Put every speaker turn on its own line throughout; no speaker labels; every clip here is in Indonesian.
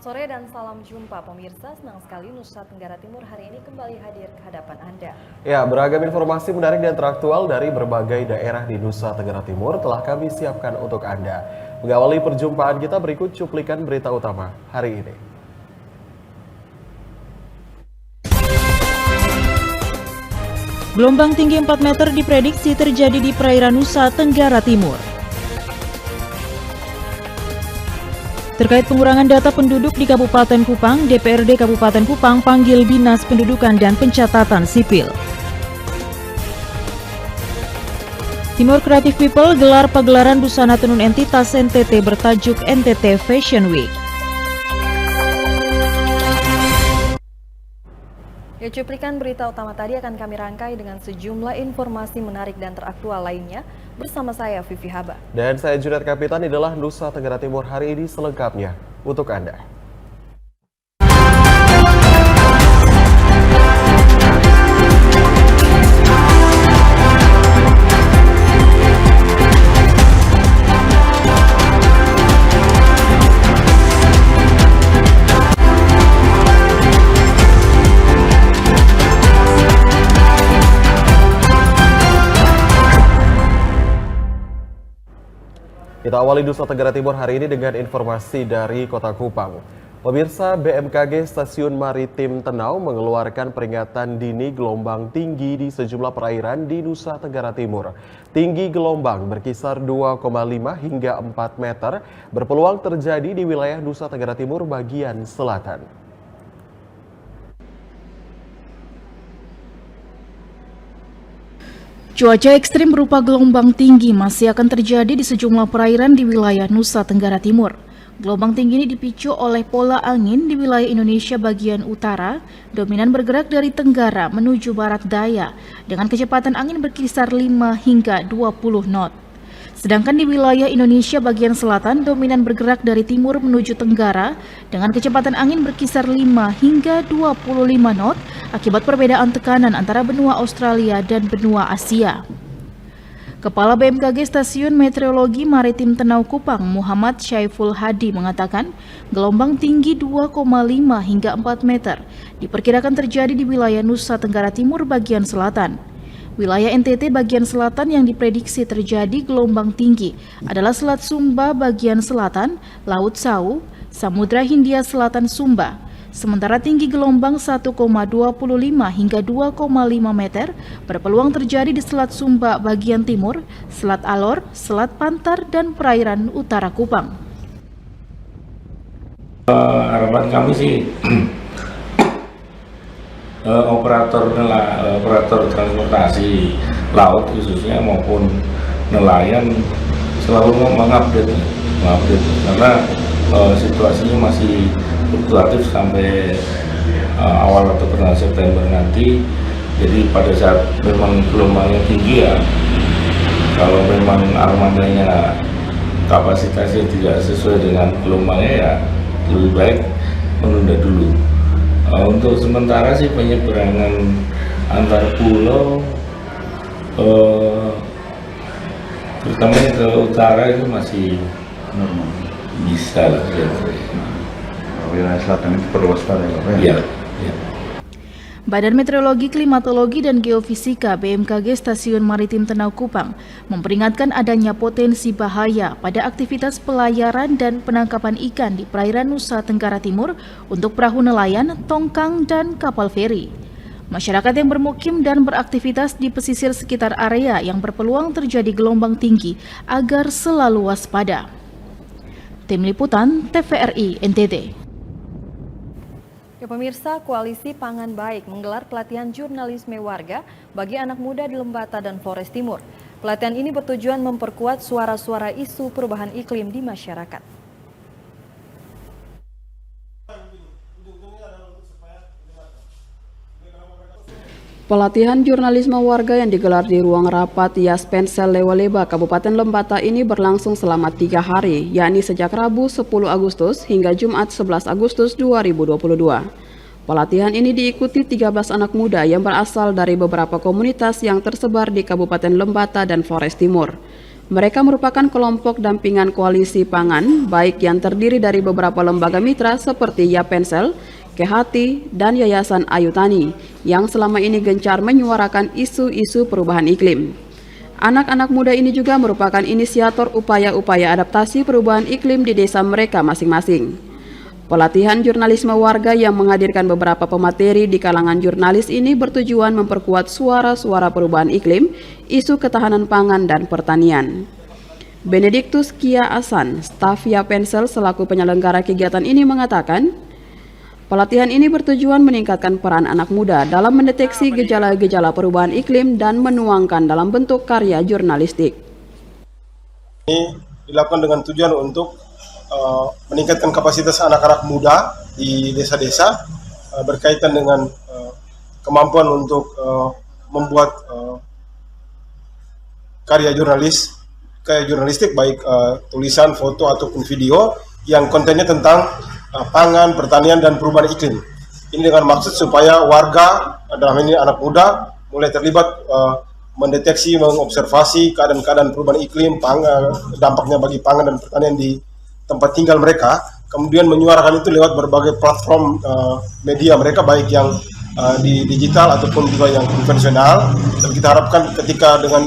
sore dan salam jumpa pemirsa. Senang sekali Nusa Tenggara Timur hari ini kembali hadir ke hadapan Anda.
Ya, beragam informasi menarik dan teraktual dari berbagai daerah di Nusa Tenggara Timur telah kami siapkan untuk Anda. Mengawali perjumpaan kita berikut cuplikan berita utama hari ini.
Gelombang tinggi 4 meter diprediksi terjadi di perairan Nusa Tenggara Timur. Terkait pengurangan data penduduk di Kabupaten Kupang, DPRD Kabupaten Kupang panggil Dinas Pendudukan dan Pencatatan Sipil. Timur Creative People gelar pagelaran busana tenun entitas NTT bertajuk NTT Fashion Week.
Ya, cuplikan berita utama tadi akan kami rangkai dengan sejumlah informasi menarik dan teraktual lainnya. Bersama saya, Vivi Haba.
Dan saya Junet Kapitan, inilah Nusa Tenggara Timur hari ini selengkapnya untuk Anda. Kita awali Nusa Tenggara Timur hari ini dengan informasi dari Kota Kupang. Pemirsa, BMKG Stasiun Maritim Tenau mengeluarkan peringatan dini gelombang tinggi di sejumlah perairan di Nusa Tenggara Timur. Tinggi gelombang berkisar 2,5 hingga 4 meter berpeluang terjadi di wilayah Nusa Tenggara Timur bagian selatan.
Cuaca ekstrim berupa gelombang tinggi masih akan terjadi di sejumlah perairan di wilayah Nusa Tenggara Timur. Gelombang tinggi ini dipicu oleh pola angin di wilayah Indonesia bagian utara, dominan bergerak dari tenggara menuju barat daya, dengan kecepatan angin berkisar 5 hingga 20 knot. Sedangkan di wilayah Indonesia bagian selatan, dominan bergerak dari timur menuju tenggara, dengan kecepatan angin berkisar 5 hingga 25 knot, akibat perbedaan tekanan antara benua Australia dan benua Asia. Kepala BMKG Stasiun Meteorologi Maritim Tenau Kupang, Muhammad Syaiful Hadi mengatakan, gelombang tinggi 2,5 hingga 4 meter diperkirakan terjadi di wilayah Nusa Tenggara Timur bagian selatan. Wilayah NTT bagian selatan yang diprediksi terjadi gelombang tinggi adalah Selat Sumba bagian selatan, Laut Sau, Samudra Hindia Selatan Sumba. Sementara tinggi gelombang 1,25 hingga 2,5 meter berpeluang terjadi di Selat Sumba bagian timur, Selat Alor, Selat Pantar, dan perairan utara Kupang.
Harapan kami sih operator transportasi laut khususnya maupun nelayan selalu mengupdate karena situasinya masih fluktuatif sampai awal atau pertengahan September nanti. Jadi pada saat memang gelombangnya tinggi ya, kalau memang armadanya kapasitasnya tidak sesuai dengan gelombangnya ya lebih baik menunda dulu. Untuk sementara sih penyeberangan antar pulau terutama ke utara itu masih normal, bisa lah
wilayah selatan itu perlu waspada ya.
Badan Meteorologi, Klimatologi, dan Geofisika BMKG Stasiun Maritim Tenau Kupang memperingatkan adanya potensi bahaya pada aktivitas pelayaran dan penangkapan ikan di perairan Nusa Tenggara Timur untuk perahu nelayan, tongkang, dan kapal feri. Masyarakat yang bermukim dan beraktivitas di pesisir sekitar area yang berpeluang terjadi gelombang tinggi agar selalu waspada. Tim Liputan TVRI NTT.
Ya, pemirsa, Koalisi Pangan Baik menggelar pelatihan jurnalisme warga bagi anak muda di Lembata dan Flores Timur. Pelatihan ini bertujuan memperkuat suara-suara isu perubahan iklim di masyarakat.
Pelatihan jurnalisme warga yang digelar di ruang rapat Yas Pensel Lewaleba, Kabupaten Lembata ini berlangsung selama 3 hari, yakni sejak Rabu 10 Agustus hingga Jumat 11 Agustus 2022. Pelatihan ini diikuti 13 anak muda yang berasal dari beberapa komunitas yang tersebar di Kabupaten Lembata dan Flores Timur. Mereka merupakan kelompok dampingan koalisi pangan, baik yang terdiri dari beberapa lembaga mitra seperti Yapensel, Kehati, dan Yayasan Ayu Tani, yang selama ini gencar menyuarakan isu-isu perubahan iklim. Anak-anak muda ini juga merupakan inisiator upaya-upaya adaptasi perubahan iklim di desa mereka masing-masing. Pelatihan jurnalisme warga yang menghadirkan beberapa pemateri di kalangan jurnalis ini bertujuan memperkuat suara-suara perubahan iklim, isu ketahanan pangan dan pertanian. Benediktus Kia Asan, staf Yapensel selaku penyelenggara kegiatan ini mengatakan, pelatihan ini bertujuan meningkatkan peran anak muda dalam mendeteksi gejala-gejala perubahan iklim dan menuangkan dalam bentuk karya jurnalistik.
Ini dilakukan dengan tujuan untuk meningkatkan kapasitas anak-anak muda di desa-desa berkaitan dengan kemampuan untuk membuat karya jurnalistik baik tulisan, foto ataupun video yang kontennya tentang pangan, pertanian dan perubahan iklim. Ini dengan maksud supaya warga, dalam ini anak muda, mulai terlibat mendeteksi, mengobservasi keadaan-keadaan perubahan iklim, dampaknya bagi pangan dan pertanian di tempat tinggal mereka, kemudian menyuarakan itu lewat berbagai platform media mereka, baik yang di digital ataupun juga yang konvensional. Dan kita harapkan ketika dengan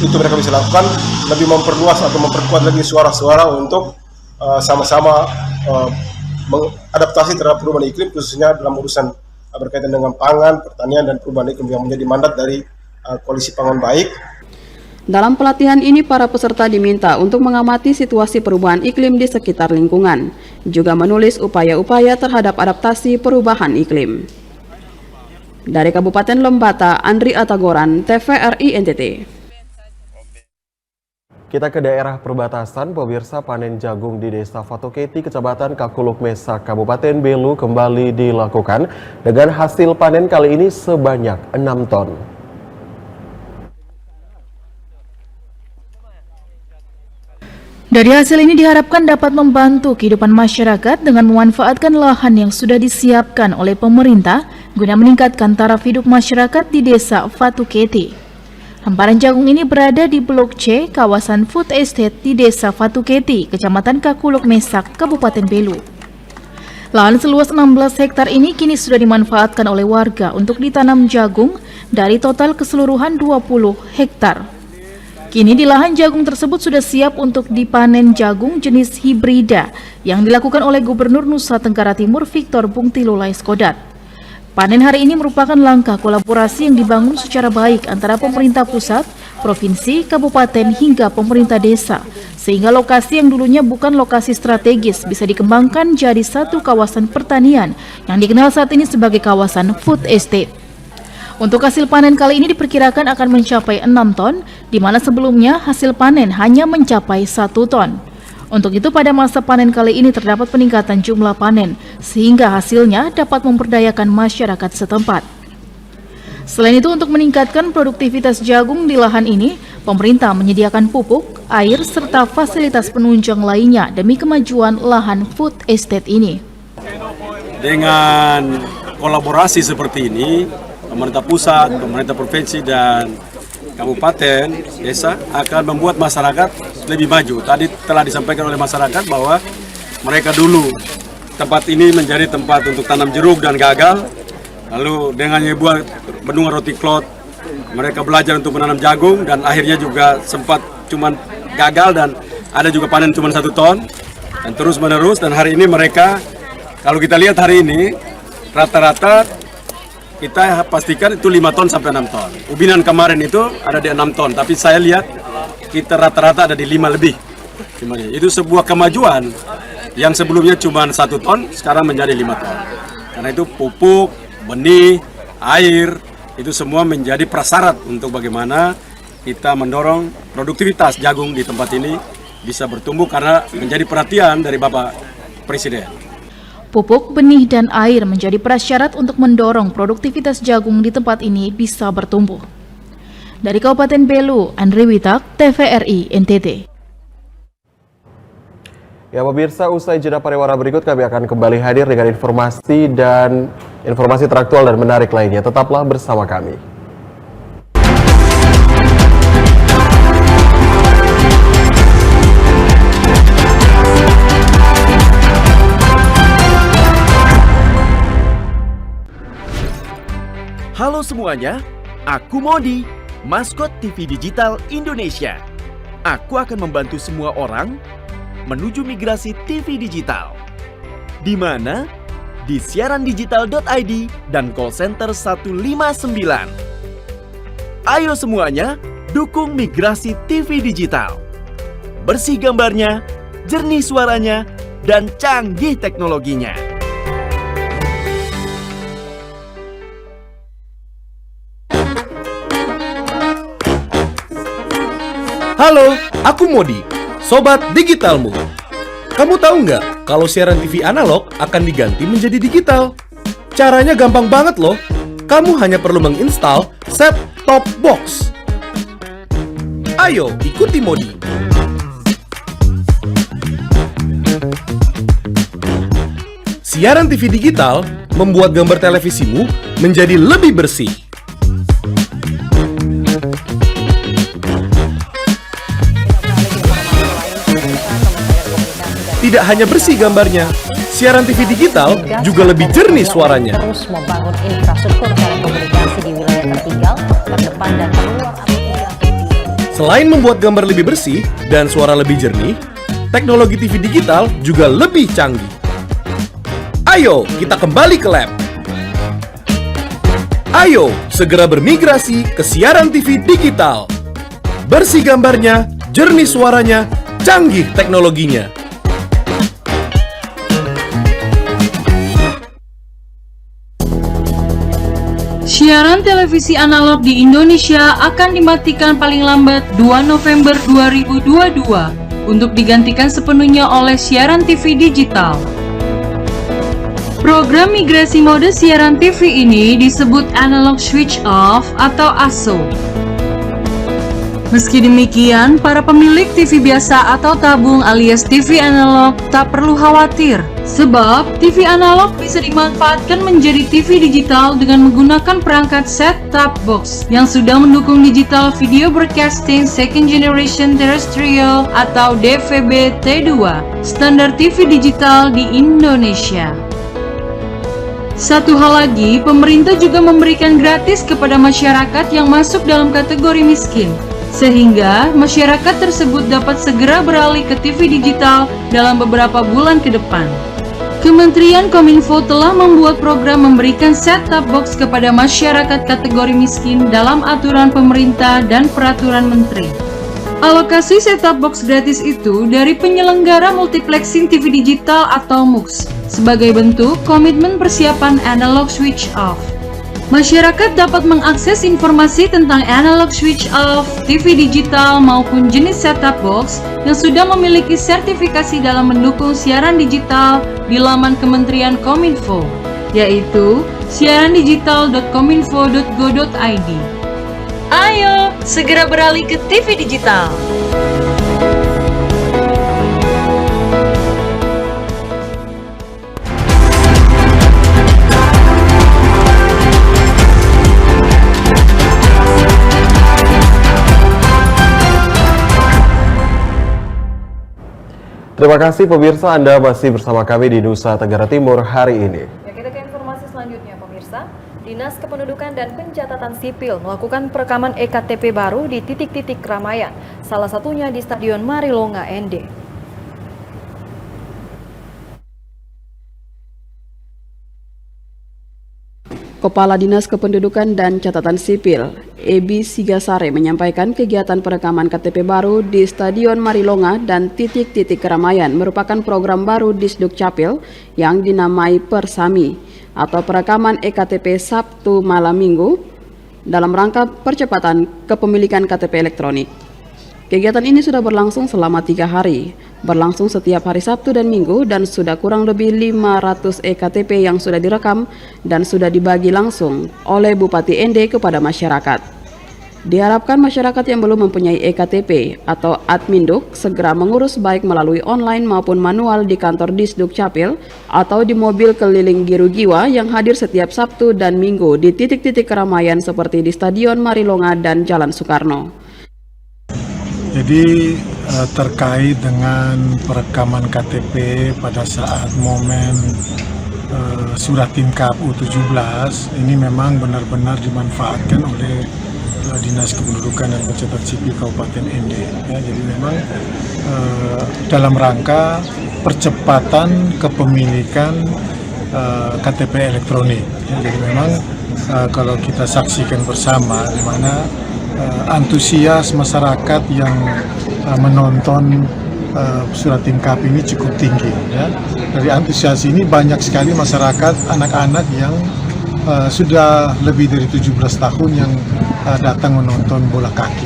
itu mereka bisa lakukan, lebih memperluas atau memperkuat lagi suara-suara untuk sama-sama mengadaptasi terhadap perubahan iklim, khususnya dalam urusan berkaitan dengan pangan, pertanian, dan perubahan iklim yang menjadi mandat dari Koalisi Pangan Baik.
Dalam pelatihan ini, para peserta diminta untuk mengamati situasi perubahan iklim di sekitar lingkungan, juga menulis upaya-upaya terhadap adaptasi perubahan iklim. Dari Kabupaten Lembata, Andri Atagoran, TVRI NTT.
Kita ke daerah perbatasan, pemirsa, panen jagung di Desa Fatuketi, Kecamatan Kakuluk Mesak, Kabupaten Belu kembali dilakukan dengan hasil panen kali ini sebanyak 6 ton.
Dari hasil ini diharapkan dapat membantu kehidupan masyarakat dengan memanfaatkan lahan yang sudah disiapkan oleh pemerintah guna meningkatkan taraf hidup masyarakat di Desa Fatuketi. Hamparan jagung ini berada di Blok C, kawasan Food Estate di Desa Fatuketi, Kecamatan Kakuluk Mesak, Kabupaten Belu. Lahan seluas 16 hektar ini kini sudah dimanfaatkan oleh warga untuk ditanam jagung dari total keseluruhan 20 hektar. Kini di lahan jagung tersebut sudah siap untuk dipanen jagung jenis hibrida yang dilakukan oleh Gubernur Nusa Tenggara Timur Victor Bungtilulai Skodat. Panen hari ini merupakan langkah kolaborasi yang dibangun secara baik antara pemerintah pusat, provinsi, kabupaten hingga pemerintah desa, sehingga lokasi yang dulunya bukan lokasi strategis bisa dikembangkan jadi satu kawasan pertanian yang dikenal saat ini sebagai kawasan food estate. Untuk hasil panen kali ini diperkirakan akan mencapai 6 ton, di mana sebelumnya hasil panen hanya mencapai 1 ton. Untuk itu pada masa panen kali ini terdapat peningkatan jumlah panen, sehingga hasilnya dapat memperdayakan masyarakat setempat. Selain itu untuk meningkatkan produktivitas jagung di lahan ini, pemerintah menyediakan pupuk, air, serta fasilitas penunjang lainnya demi kemajuan lahan food estate ini.
Dengan kolaborasi seperti ini, pemerintah pusat, pemerintah provinsi, dan kabupaten, desa akan membuat masyarakat lebih maju. Tadi telah disampaikan oleh masyarakat bahwa mereka dulu tempat ini menjadi tempat untuk tanam jeruk dan gagal. Lalu dengan buat bendungan roti klot, mereka belajar untuk menanam jagung dan akhirnya juga sempat cuman gagal dan ada juga panen cuma 1 ton dan terus menerus. Dan hari ini mereka, kalau kita lihat hari ini rata-rata kita pastikan itu 5 ton sampai 6 ton. Ubinan kemarin itu ada di 6 ton, tapi saya lihat kita rata-rata ada di 5 lebih. Itu sebuah kemajuan yang sebelumnya cuma 1 ton, sekarang menjadi 5 ton. Karena itu pupuk, benih, air, itu semua menjadi prasyarat untuk bagaimana kita mendorong produktivitas jagung di tempat ini bisa bertumbuh karena menjadi perhatian dari Bapak Presiden.
Pupuk, benih, dan air menjadi prasyarat untuk mendorong produktivitas jagung di tempat ini bisa bertumbuh. Dari Kabupaten Belu, Andri Witak, TVRI NTT.
Ya pemirsa, usai jeda pariwara berikut kami akan kembali hadir dengan informasi teraktual dan menarik lainnya. Tetaplah bersama kami.
semuanya, aku Modi, maskot TV Digital Indonesia. Aku akan membantu semua orang menuju migrasi TV digital. Di mana? Di siarandigital.id dan call center 159. Ayo semuanya, dukung migrasi TV digital. Bersih gambarnya, jernih suaranya, dan canggih teknologinya.
Halo, aku Modi, Sobat Digitalmu. Kamu tahu nggak kalau siaran TV analog akan diganti menjadi digital? Caranya gampang banget loh. Kamu hanya perlu menginstal set-top box. Ayo, ikuti Modi. Siaran TV digital membuat gambar televisimu menjadi lebih bersih. Tidak hanya bersih gambarnya, siaran TV digital juga lebih jernih suaranya.
Terus membangun infrastruktur telekomunikasi di wilayah tertinggal, terdepan dan terluar.
Selain membuat gambar lebih bersih dan suara lebih jernih, teknologi TV digital juga lebih canggih. Ayo, kita kembali ke lab. Ayo, segera bermigrasi ke siaran TV digital. Bersih gambarnya, jernih suaranya, canggih teknologinya.
Siaran televisi analog di Indonesia akan dimatikan paling lambat 2 November 2022 untuk digantikan sepenuhnya oleh siaran TV digital. Program migrasi mode siaran TV ini disebut Analog Switch Off atau ASO. Meski demikian, para pemilik TV biasa atau tabung alias TV analog tak perlu khawatir, sebab TV analog bisa dimanfaatkan menjadi TV digital dengan menggunakan perangkat set-top box yang sudah mendukung digital video broadcasting second generation terrestrial atau DVB T2, standar TV digital di Indonesia. Satu hal lagi, pemerintah juga memberikan gratis kepada masyarakat yang masuk dalam kategori miskin, sehingga masyarakat tersebut dapat segera beralih ke TV digital dalam beberapa bulan ke depan. Kementerian Kominfo telah membuat program memberikan set-top box kepada masyarakat kategori miskin dalam aturan pemerintah dan peraturan menteri. Alokasi set-top box gratis itu dari penyelenggara multiplexing TV digital atau MUX sebagai bentuk komitmen persiapan analog switch off. Masyarakat dapat mengakses informasi tentang analog switch off, TV digital maupun jenis set-top box yang sudah memiliki sertifikasi dalam mendukung siaran digital di laman Kementerian Kominfo, yaitu siarandigital.kominfo.go.id. Ayo, segera beralih ke TV digital.
Terima kasih pemirsa, Anda masih bersama kami di Nusa Tenggara Timur hari ini.
Ya, kita ke informasi selanjutnya pemirsa. Dinas Kependudukan dan Pencatatan Sipil melakukan perekaman EKTP baru di titik-titik keramaian, salah satunya di Stadion Marilonga ND.
Kepala Dinas Kependudukan dan Catatan Sipil, Ebi Sigasare menyampaikan kegiatan perekaman KTP baru di Stadion Marilonga dan titik-titik keramaian merupakan program baru Disduk Capil yang dinamai Persami atau perekaman EKTP Sabtu malam Minggu dalam rangka percepatan kepemilikan KTP elektronik. Kegiatan ini sudah berlangsung selama 3 hari, berlangsung setiap hari Sabtu dan Minggu dan sudah kurang lebih 500 EKTP yang sudah direkam dan sudah dibagi langsung oleh Bupati ND kepada masyarakat. Diharapkan masyarakat yang belum mempunyai EKTP atau Adminduk segera mengurus baik melalui online maupun manual di kantor Disduk Capil atau di mobil keliling Giru Giwa yang hadir setiap Sabtu dan Minggu di titik-titik keramaian seperti di Stadion Marilonga dan Jalan Soekarno.
Jadi terkait dengan perekaman KTP pada saat momen Suratin Kap U17 ini memang benar-benar dimanfaatkan oleh Dinas Kependudukan dan Pencatatan Sipil Kabupaten ND. Ya, jadi memang dalam rangka percepatan kepemilikan KTP elektronik. Ya, jadi memang kalau kita saksikan bersama di mana antusias masyarakat yang menonton Suratin Kap ini cukup tinggi. Ya. Dari antusias ini banyak sekali masyarakat anak-anak yang sudah lebih dari 17 tahun yang datang menonton bola kaki.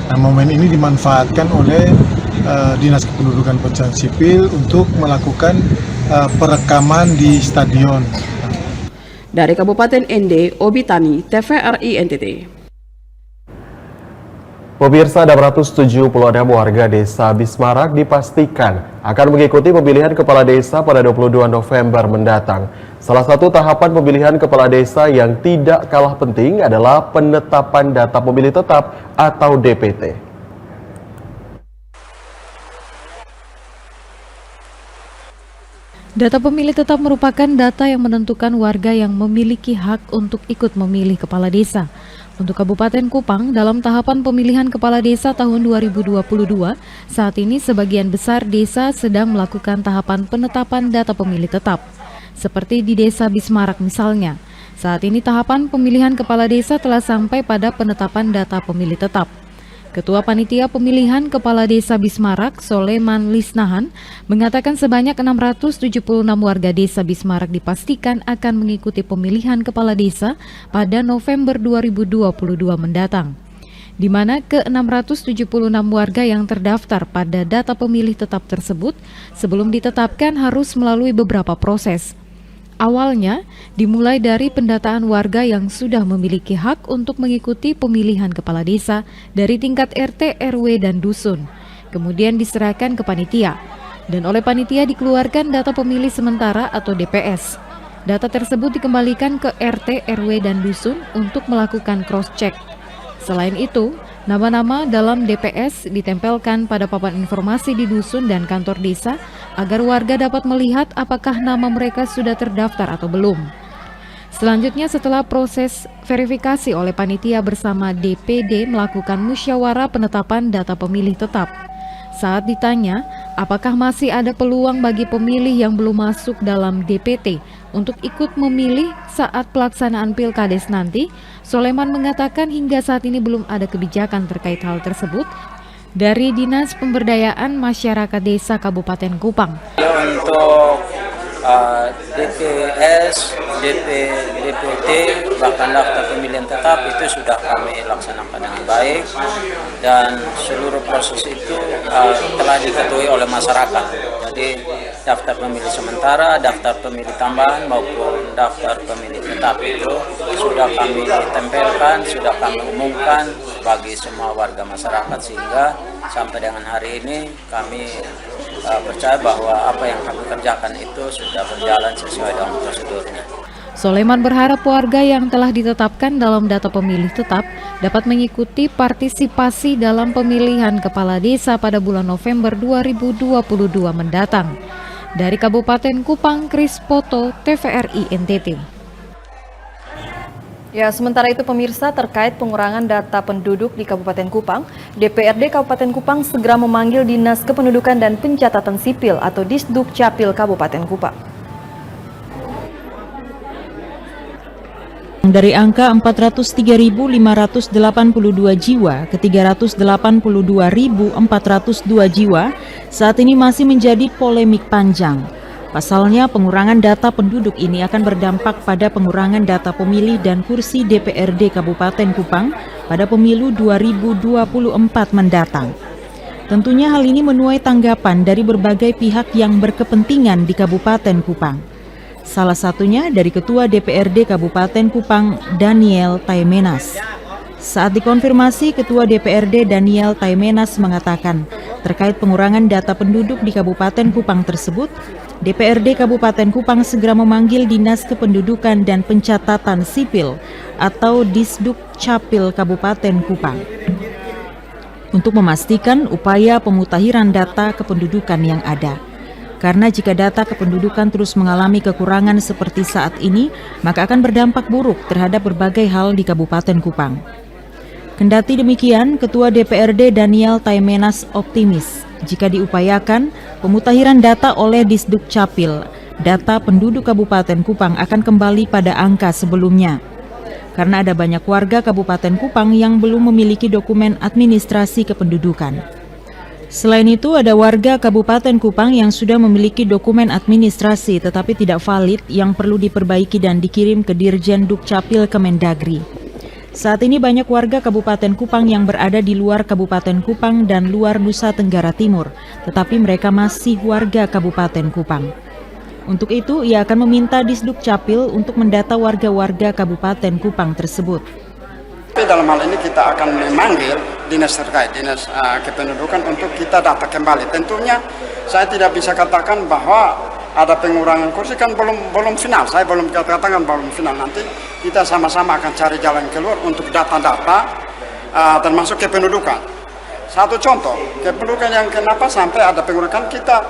Nah, momen ini dimanfaatkan oleh Dinas Kependudukan Pencatatan Sipil untuk melakukan perekaman di stadion.
Dari Kabupaten ND, Obitani, TVRI NTT.
Pemirsa, 676 warga desa Bismarak dipastikan akan mengikuti pemilihan kepala desa pada 22 November mendatang. Salah satu tahapan pemilihan kepala desa yang tidak kalah penting adalah penetapan data pemilih tetap atau DPT.
Data pemilih tetap merupakan data yang menentukan warga yang memiliki hak untuk ikut memilih kepala desa. Untuk Kabupaten Kupang, dalam tahapan pemilihan kepala desa tahun 2022, saat ini sebagian besar desa sedang melakukan tahapan penetapan data pemilih tetap. Seperti di Desa Bismarak misalnya, saat ini tahapan pemilihan kepala desa telah sampai pada penetapan data pemilih tetap. Ketua Panitia Pemilihan Kepala Desa Bismarak, Soleman Lisnahan, mengatakan sebanyak 676 warga desa Bismarak dipastikan akan mengikuti pemilihan kepala desa pada November 2022 mendatang, di mana ke-676 warga yang terdaftar pada data pemilih tetap tersebut sebelum ditetapkan harus melalui beberapa proses. Awalnya, dimulai dari pendataan warga yang sudah memiliki hak untuk mengikuti pemilihan kepala desa dari tingkat RT, RW, dan dusun. Kemudian diserahkan ke panitia, dan oleh panitia dikeluarkan data pemilih sementara atau DPS. Data tersebut dikembalikan ke RT, RW, dan dusun untuk melakukan cross-check. Selain itu, nama-nama dalam DPS ditempelkan pada papan informasi di dusun dan kantor desa agar warga dapat melihat apakah nama mereka sudah terdaftar atau belum. Selanjutnya, setelah proses verifikasi oleh panitia bersama DPD melakukan musyawarah penetapan data pemilih tetap. Saat ditanya apakah masih ada peluang bagi pemilih yang belum masuk dalam DPT untuk ikut memilih saat pelaksanaan Pilkades nanti, Soleman mengatakan hingga saat ini belum ada kebijakan terkait hal tersebut dari Dinas Pemberdayaan Masyarakat Desa Kabupaten Kupang.
Untuk DPS, DPT, bahkan daftar pemilihan tetap itu sudah kami laksanakan dengan baik dan seluruh proses itu telah diketahui oleh masyarakat. Jadi daftar pemilih sementara, daftar pemilih tambahan maupun daftar pemilih tetap itu sudah kami tempelkan, sudah kami umumkan bagi semua warga masyarakat sehingga sampai dengan hari ini kami percaya bahwa apa yang kami kerjakan itu sudah berjalan sesuai dengan prosedurnya.
Soleman berharap warga yang telah ditetapkan dalam data pemilih tetap dapat mengikuti partisipasi dalam pemilihan kepala desa pada bulan November 2022 mendatang. Dari Kabupaten Kupang, Kris Poto, TVRI NTT.
Ya, sementara itu pemirsa, terkait pengurangan data penduduk di Kabupaten Kupang, DPRD Kabupaten Kupang segera memanggil Dinas Kependudukan dan Pencatatan Sipil atau Disduk Capil Kabupaten Kupang.
Dari angka 403.582 jiwa ke 382.402 jiwa, saat ini masih menjadi polemik panjang. Pasalnya, pengurangan data penduduk ini akan berdampak pada pengurangan data pemilih dan kursi DPRD Kabupaten Kupang pada pemilu 2024 mendatang. Tentunya hal ini menuai tanggapan dari berbagai pihak yang berkepentingan di Kabupaten Kupang. Salah satunya dari Ketua DPRD Kabupaten Kupang, Daniel Taimenas. Saat dikonfirmasi, Ketua DPRD Daniel Taimenas mengatakan terkait pengurangan data penduduk di Kabupaten Kupang tersebut, DPRD Kabupaten Kupang segera memanggil Dinas Kependudukan dan Pencatatan Sipil atau Disduk Capil Kabupaten Kupang untuk memastikan upaya pemutahiran data kependudukan yang ada. Karena jika data kependudukan terus mengalami kekurangan seperti saat ini, maka akan berdampak buruk terhadap berbagai hal di Kabupaten Kupang. Kendati demikian, Ketua DPRD Daniel Taimenas optimis jika diupayakan pemutahiran data oleh Disduk Capil, data penduduk Kabupaten Kupang akan kembali pada angka sebelumnya. Karena ada banyak warga Kabupaten Kupang yang belum memiliki dokumen administrasi kependudukan. Selain itu, ada warga Kabupaten Kupang yang sudah memiliki dokumen administrasi tetapi tidak valid yang perlu diperbaiki dan dikirim ke Dirjen Dukcapil Kemendagri. Saat ini banyak warga Kabupaten Kupang yang berada di luar Kabupaten Kupang dan luar Nusa Tenggara Timur, tetapi mereka masih warga Kabupaten Kupang. Untuk itu, ia akan meminta Disduk Capil untuk mendata warga-warga Kabupaten Kupang tersebut.
Dalam hal ini kita akan memanggil dinas terkait, dinas kependudukan untuk kita data kembali. Tentunya saya tidak bisa katakan bahwa ada pengurangan kursi, kan belum final. Saya belum katakan belum final. Nanti kita sama-sama akan cari jalan keluar untuk data-data termasuk kependudukan. Satu contoh, kependudukan yang kenapa sampai ada pengurangan, kita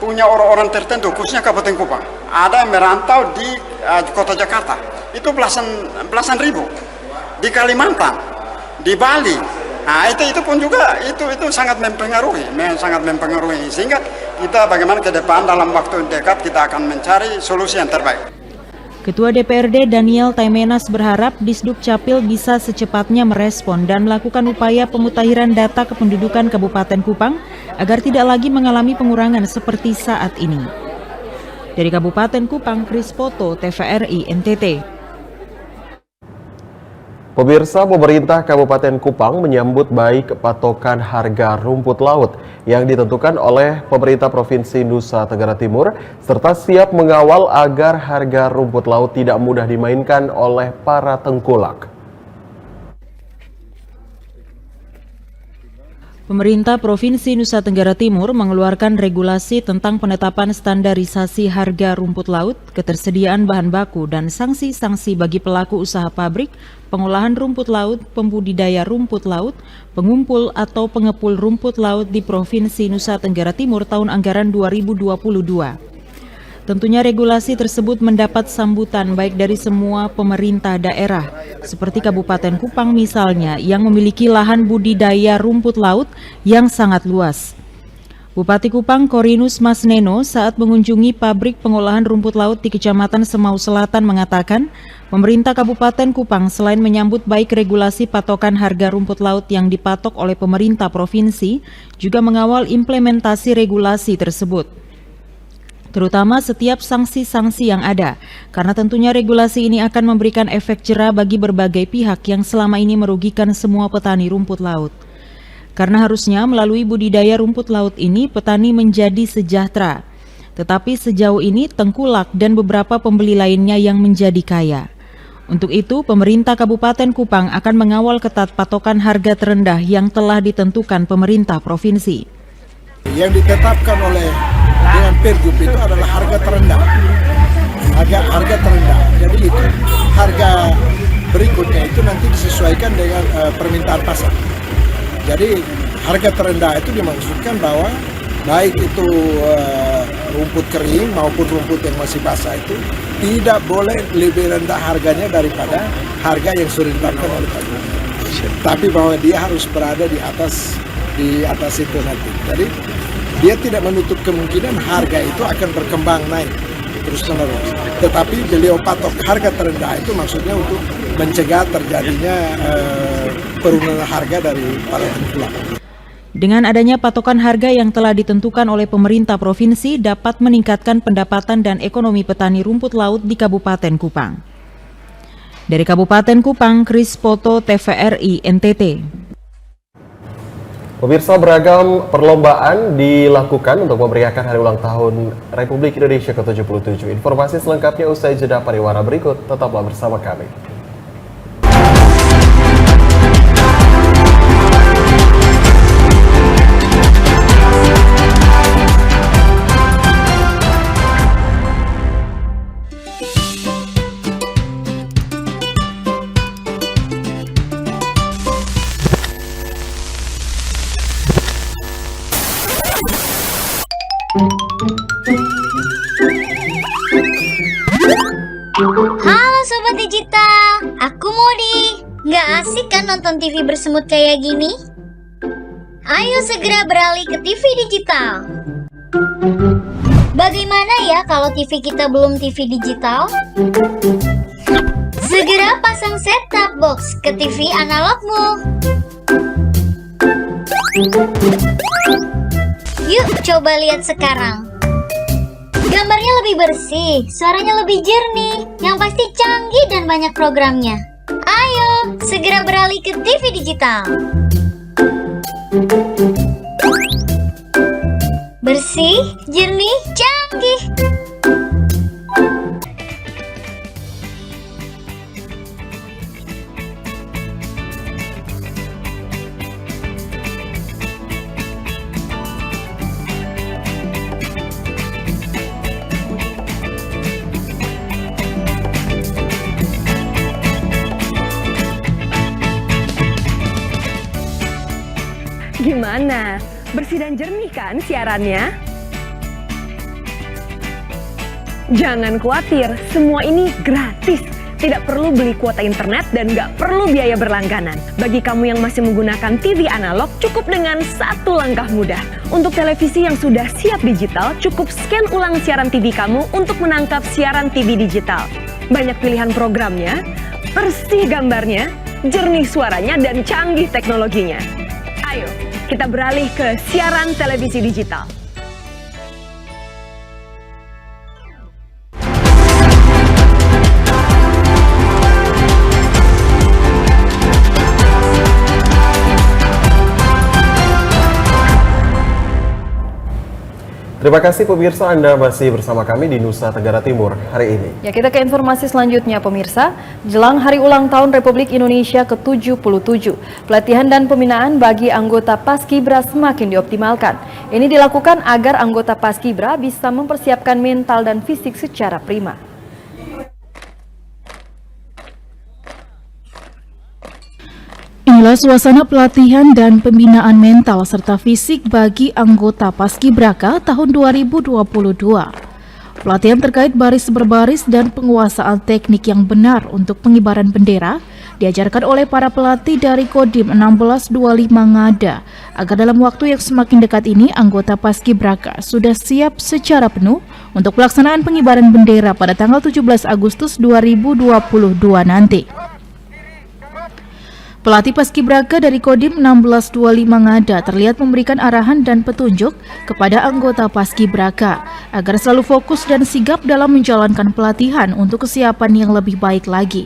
punya orang-orang tertentu, khususnya Kabupaten Kupang. Ada yang merantau di kota Jakarta, itu belasan ribu. Di Kalimantan, di Bali, nah itu pun juga itu sangat mempengaruhi, sehingga kita bagaimana ke depan dalam waktu dekat kita akan mencari solusi yang terbaik.
Ketua DPRD Daniel Taimenas berharap Disduk Capil bisa secepatnya merespon dan melakukan upaya pemutahiran data kependudukan Kabupaten Kupang agar tidak lagi mengalami pengurangan seperti saat ini. Dari Kabupaten Kupang, Kris Poto, TVRI NTT.
Pemirsa, pemerintah Kabupaten Kupang menyambut baik patokan harga rumput laut yang ditentukan oleh pemerintah Provinsi Nusa Tenggara Timur, serta siap mengawal agar harga rumput laut tidak mudah dimainkan oleh para tengkulak.
Pemerintah Provinsi Nusa Tenggara Timur mengeluarkan regulasi tentang penetapan standarisasi harga rumput laut, ketersediaan bahan baku, dan sanksi-sanksi bagi pelaku usaha pabrik, pengolahan rumput laut, pembudidaya rumput laut, pengumpul atau pengepul rumput laut di Provinsi Nusa Tenggara Timur tahun anggaran 2022. Tentunya regulasi tersebut mendapat sambutan baik dari semua pemerintah daerah, seperti Kabupaten Kupang misalnya, yang memiliki lahan budidaya rumput laut yang sangat luas. Bupati Kupang Korinus Masneno saat mengunjungi pabrik pengolahan rumput laut di Kecamatan Semau Selatan mengatakan, pemerintah Kabupaten Kupang selain menyambut baik regulasi patokan harga rumput laut yang dipatok oleh pemerintah provinsi, juga mengawal implementasi regulasi tersebut, terutama setiap sanksi-sanksi yang ada, karena tentunya regulasi ini akan memberikan efek jera bagi berbagai pihak yang selama ini merugikan semua petani rumput laut. Karena harusnya melalui budidaya rumput laut ini petani menjadi sejahtera, tetapi sejauh ini tengkulak dan beberapa pembeli lainnya yang menjadi kaya. Untuk itu, pemerintah Kabupaten Kupang akan mengawal ketat patokan harga terendah yang telah ditentukan pemerintah provinsi.
Yang ditetapkan oleh dengan Pergub itu adalah harga terendah, harga terendah. Jadi itu harga berikutnya itu nanti disesuaikan dengan permintaan pasar. Jadi harga terendah itu dimaksudkan bahwa baik itu rumput kering maupun rumput yang masih basah itu tidak boleh lebih rendah harganya daripada harga yang sudah ditetapkan oleh Pergub. Tapi bahwa dia harus berada di atas itu nanti. Jadi dia tidak menutup kemungkinan harga itu akan berkembang naik terus-menerus. Tetapi beliau patok harga terendah itu maksudnya untuk mencegah terjadinya penurunan harga dari para tengkulak.
Dengan adanya patokan harga yang telah ditentukan oleh pemerintah provinsi dapat meningkatkan pendapatan dan ekonomi petani rumput laut di Kabupaten Kupang. Dari Kabupaten Kupang, Kris Poto, TVRI NTT.
Pemirsa, beragam perlombaan dilakukan untuk memeriahkan Hari Ulang Tahun Republik Indonesia ke-77. Informasi selengkapnya usai jeda pariwara berikut. Tetaplah bersama kami.
Asik kan nonton TV bersemut kayak gini? Ayo segera beralih ke TV digital. Bagaimana ya kalau TV kita belum TV digital? Segera pasang set-top box ke TV analogmu. Yuk coba lihat sekarang. Gambarnya lebih bersih, suaranya lebih jernih, yang pasti canggih dan banyak programnya. Ayo, segera beralih ke TV digital. Bersih, jernih, canggih.
Gimana? Bersih dan jernih kan siarannya? Jangan khawatir, semua ini gratis. Tidak perlu beli kuota internet dan nggak perlu biaya berlangganan. Bagi kamu yang masih menggunakan TV analog, cukup dengan satu langkah mudah. Untuk televisi yang sudah siap digital, cukup scan ulang siaran TV kamu untuk menangkap siaran TV digital. Banyak pilihan programnya, bersih gambarnya, jernih suaranya, dan canggih teknologinya. Ayo, kita beralih ke siaran televisi digital.
Terima kasih pemirsa, Anda masih bersama kami di Nusa Tenggara Timur hari ini.
Ya, kita ke informasi selanjutnya pemirsa. Jelang Hari Ulang Tahun Republik Indonesia ke-77, pelatihan dan pembinaan bagi anggota Paskibra semakin dioptimalkan. Ini dilakukan agar anggota Paskibra bisa mempersiapkan mental dan fisik secara prima.
Inilah suasana pelatihan dan pembinaan mental serta fisik bagi anggota Paskibraka tahun 2022. Pelatihan terkait baris berbaris dan penguasaan teknik yang benar untuk pengibaran bendera diajarkan oleh para pelatih dari Kodim 1625 Ngada, agar dalam waktu yang semakin dekat ini anggota Paskibraka sudah siap secara penuh untuk pelaksanaan pengibaran bendera pada tanggal 17 Agustus 2022 nanti. Pelatih Paskibraka dari Kodim 1625 Ngada terlihat memberikan arahan dan petunjuk kepada anggota Paskibraka agar selalu fokus dan sigap dalam menjalankan pelatihan untuk kesiapan yang lebih baik lagi.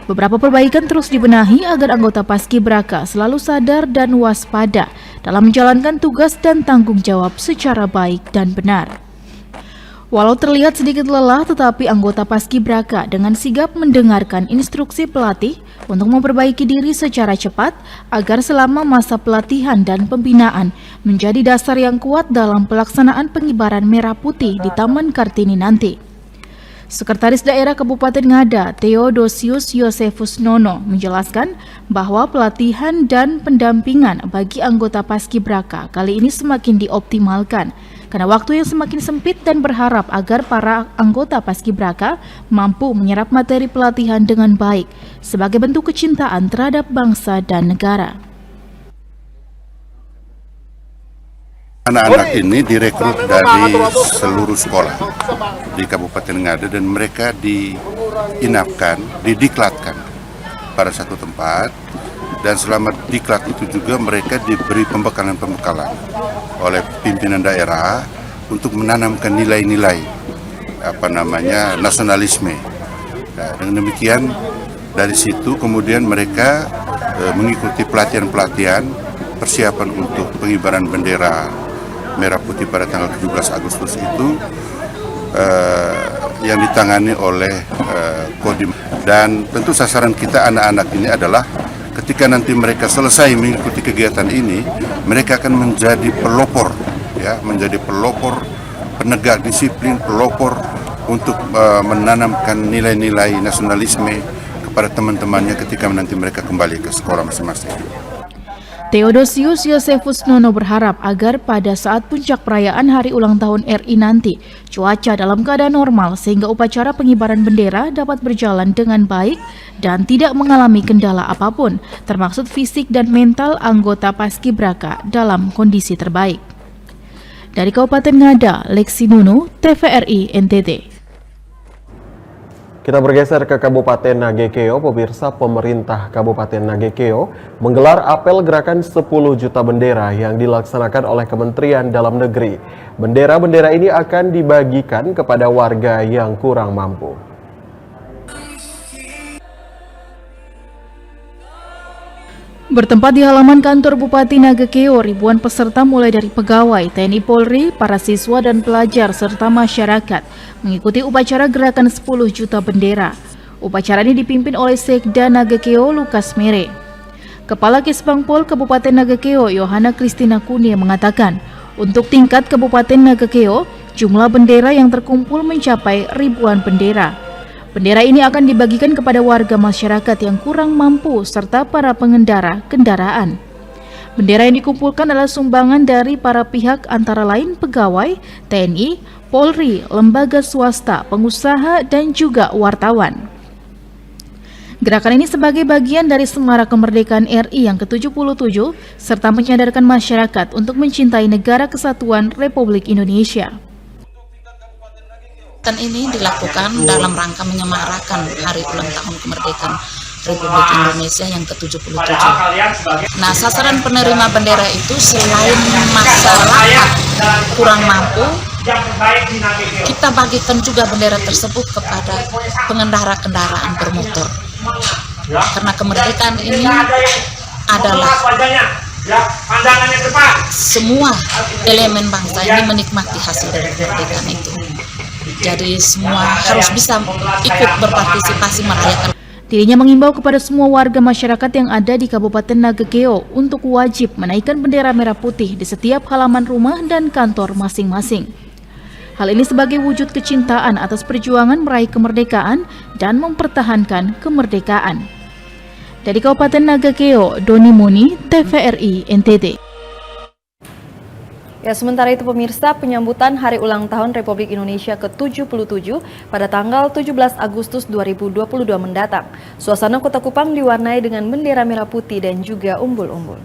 Beberapa perbaikan terus dibenahi agar anggota Paskibraka selalu sadar dan waspada dalam menjalankan tugas dan tanggung jawab secara baik dan benar. Walau terlihat sedikit lelah, tetapi anggota Paskibraka dengan sigap mendengarkan instruksi pelatih untuk memperbaiki diri secara cepat agar selama masa pelatihan dan pembinaan menjadi dasar yang kuat dalam pelaksanaan pengibaran merah putih di Taman Kartini nanti. Sekretaris Daerah Kabupaten Ngada, Theodosius Yosefus Nono, menjelaskan bahwa pelatihan dan pendampingan bagi anggota Paskibraka kali ini semakin dioptimalkan karena waktu yang semakin sempit, dan berharap agar para anggota Paskibraka mampu menyerap materi pelatihan dengan baik sebagai bentuk kecintaan terhadap bangsa dan negara.
Anak-anak ini direkrut dari seluruh sekolah di Kabupaten Ngada dan mereka diinapkan, didiklatkan pada satu tempat, dan selama diklat itu juga mereka diberi pembekalan-pembekalan oleh pimpinan daerah untuk menanamkan nilai-nilai nasionalisme. Nah, dengan demikian dari situ kemudian mereka mengikuti pelatihan-pelatihan persiapan untuk pengibaran bendera merah putih pada tanggal 17 Agustus itu yang ditangani oleh Kodim. Dan tentu sasaran kita anak-anak ini adalah ketika nanti mereka selesai mengikuti kegiatan ini, mereka akan menjadi pelopor, ya, menjadi pelopor, penegak disiplin, pelopor untuk menanamkan nilai-nilai nasionalisme kepada teman-temannya ketika nanti mereka kembali ke sekolah masing-masing.
Theodosius Josephus Nono berharap agar pada saat puncak perayaan Hari Ulang Tahun RI nanti, cuaca dalam keadaan normal sehingga upacara pengibaran bendera dapat berjalan dengan baik dan tidak mengalami kendala apapun, termasuk fisik dan mental anggota Paskibraka dalam kondisi terbaik. Dari Kabupaten Ngada, Lexi Nunu, TVRI NTT.
Kita bergeser ke Kabupaten Nagekeo. Pemirsa, pemerintah Kabupaten Nagekeo menggelar apel gerakan 10 juta bendera yang dilaksanakan oleh Kementerian Dalam Negeri. Bendera-bendera ini akan dibagikan kepada warga yang kurang mampu.
Bertempat di halaman kantor Bupati Nagekeo, ribuan peserta mulai dari pegawai, TNI Polri, para siswa dan pelajar serta masyarakat mengikuti upacara gerakan 10 juta bendera. Upacara ini dipimpin oleh Sekda Nagekeo Lukas Mere. Kepala Kesbangpol Kabupaten Nagekeo Yohana Kristina Kunie mengatakan, untuk tingkat Kabupaten Nagekeo, jumlah bendera yang terkumpul mencapai ribuan bendera. Bendera ini akan dibagikan kepada warga masyarakat yang kurang mampu serta para pengendara kendaraan. Bendera yang dikumpulkan adalah sumbangan dari para pihak antara lain pegawai, TNI, Polri, lembaga swasta, pengusaha, dan juga wartawan. Gerakan ini sebagai bagian dari Semarak Kemerdekaan RI yang ke-77 serta menyadarkan masyarakat untuk mencintai Negara Kesatuan Republik Indonesia.
Ini dilakukan dalam rangka menyemarakan Hari Ulang Tahun Kemerdekaan Republik Indonesia yang ke-77. Nah, sasaran penerima bendera itu selain masyarakat kurang mampu, kita bagikan juga bendera tersebut kepada pengendara kendaraan bermotor. Karena kemerdekaan ini adalah semua elemen bangsa ini menikmati hasil dari kemerdekaan itu. Jadi semua harus bisa ikut berpartisipasi merayakan.
Dirinya mengimbau kepada semua warga masyarakat yang ada di Kabupaten Nagekeo untuk wajib menaikkan bendera merah putih di setiap halaman rumah dan kantor masing-masing. Hal ini sebagai wujud kecintaan atas perjuangan meraih kemerdekaan dan mempertahankan kemerdekaan. Dari Kabupaten Nagekeo, Doni Muni, TVRI NTT.
Ya, sementara itu pemirsa, penyambutan Hari Ulang Tahun Republik Indonesia ke-77 pada tanggal 17 Agustus 2022 mendatang. Suasana Kota Kupang diwarnai dengan bendera merah putih dan juga umbul-umbul.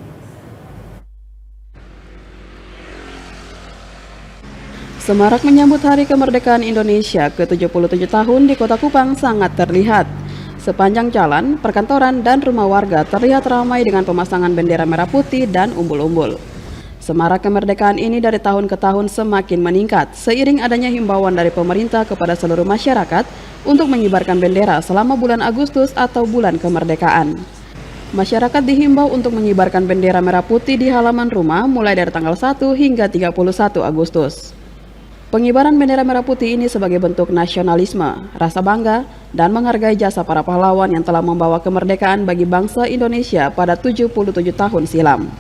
Semarak menyambut Hari Kemerdekaan Indonesia ke-77 tahun di Kota Kupang sangat terlihat. Sepanjang jalan, perkantoran, dan rumah warga terlihat ramai dengan pemasangan bendera merah putih dan umbul-umbul. Semarak kemerdekaan ini dari tahun ke tahun semakin meningkat seiring adanya himbauan dari pemerintah kepada seluruh masyarakat untuk mengibarkan bendera selama bulan Agustus atau bulan kemerdekaan. Masyarakat dihimbau untuk mengibarkan bendera merah putih di halaman rumah mulai dari tanggal 1 hingga 31 Agustus. Pengibaran bendera merah putih ini sebagai bentuk nasionalisme, rasa bangga, dan menghargai jasa para pahlawan yang telah membawa kemerdekaan bagi bangsa Indonesia pada 77 tahun silam.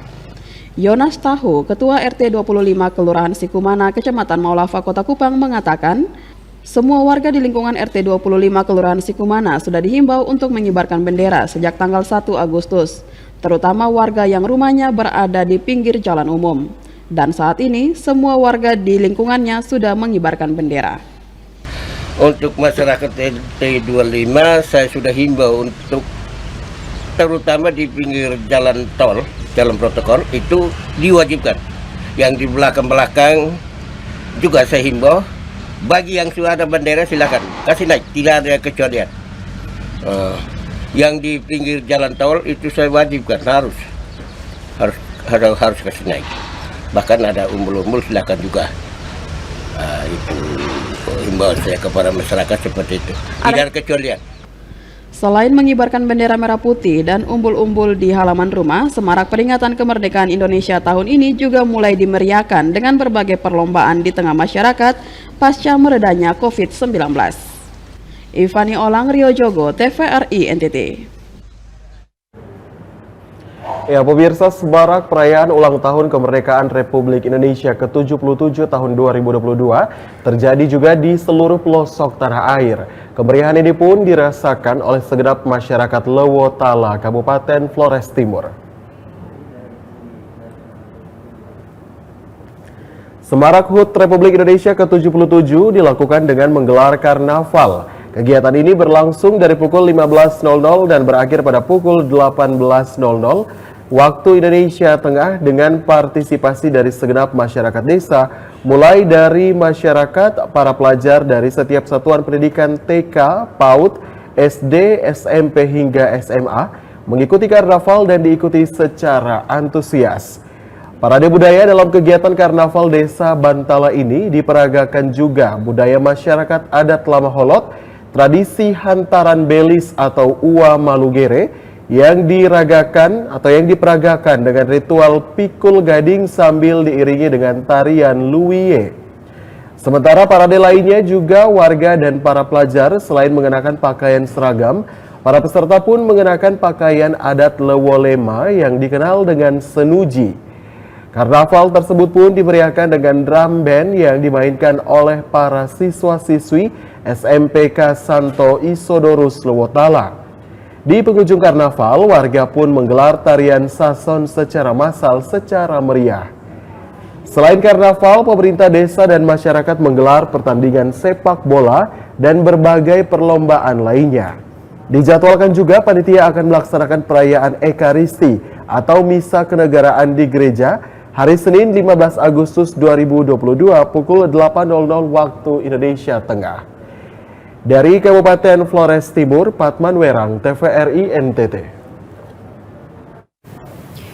Yonas Tahu, Ketua RT 25 Kelurahan Sikumana, Kecamatan Maulafa, Kota Kupang mengatakan, semua warga di lingkungan RT 25 Kelurahan Sikumana sudah dihimbau untuk mengibarkan bendera sejak tanggal 1 Agustus, terutama warga yang rumahnya berada di pinggir jalan umum. Dan saat ini, semua warga di lingkungannya sudah mengibarkan bendera.
Untuk masyarakat RT 25, saya sudah himbau untuk terutama di pinggir jalan tol, jalan protokol itu diwajibkan. Yang di belakang-belakang juga saya himbau, bagi yang sudah ada bendera silakan kasih naik, tidak ada kecualian. Yang di pinggir jalan tol itu saya wajibkan harus kasih naik. Bahkan ada umbul-umbul silakan juga. Itu himbauan saya kepada masyarakat seperti itu. Tidak ada kecualian.
Selain mengibarkan bendera merah putih dan umbul-umbul di halaman rumah, semarak peringatan kemerdekaan Indonesia tahun ini juga mulai dimeriahkan dengan berbagai perlombaan di tengah masyarakat pasca meredanya COVID-19. Ivani Olang, Rio Jogo, TVRI NTT.
Ya, pemirsa, semarak perayaan ulang tahun kemerdekaan Republik Indonesia ke-77 tahun 2022 terjadi juga di seluruh pelosok tanah air. Kemeriahan ini pun dirasakan oleh segenap masyarakat Lewotala, Kabupaten Flores Timur. Semarak HUT Republik Indonesia ke-77 dilakukan dengan menggelar karnaval. Kegiatan ini berlangsung dari pukul 15.00 dan berakhir pada pukul 18.00 waktu Indonesia Tengah dengan partisipasi dari segenap masyarakat desa, mulai dari masyarakat, para pelajar dari setiap satuan pendidikan TK, PAUD, SD, SMP hingga SMA mengikuti karnaval dan diikuti secara antusias. Parade budaya dalam kegiatan Karnaval Desa Bantala ini diperagakan juga budaya masyarakat adat Lamaholot, tradisi hantaran belis atau Ua Malugere yang diperagakan dengan ritual pikul gading sambil diiringi dengan tarian luwiye. Sementara parade lainnya juga warga dan para pelajar selain mengenakan pakaian seragam, para peserta pun mengenakan pakaian adat Lewolema yang dikenal dengan senuji. Karnaval tersebut pun dimeriahkan dengan drum band yang dimainkan oleh para siswa-siswi SMPK Santo Isodorus Lewotala. Di penghujung karnaval, warga pun menggelar tarian sason secara massal secara meriah. Selain karnaval, pemerintah desa dan masyarakat menggelar pertandingan sepak bola dan berbagai perlombaan lainnya. Dijadwalkan juga panitia akan melaksanakan perayaan Ekaristi atau Misa Kenegaraan di gereja hari Senin 15 Agustus 2022 pukul 8.00 waktu Indonesia Tengah. Dari Kabupaten Flores Timur, Patman Werang, TVRI NTT.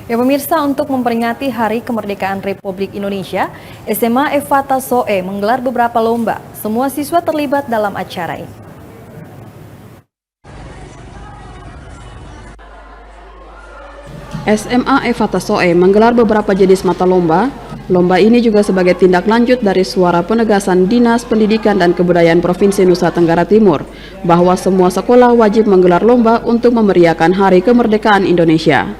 Ya pemirsa, untuk memperingati Hari Kemerdekaan Republik Indonesia, SMA Evata Soe menggelar beberapa lomba. Semua siswa terlibat dalam acara ini.
SMA Evata Soe menggelar beberapa jenis mata lomba. Lomba ini juga sebagai tindak lanjut dari suara penegasan Dinas Pendidikan dan Kebudayaan Provinsi Nusa Tenggara Timur bahwa semua sekolah wajib menggelar lomba untuk memeriahkan Hari Kemerdekaan Indonesia.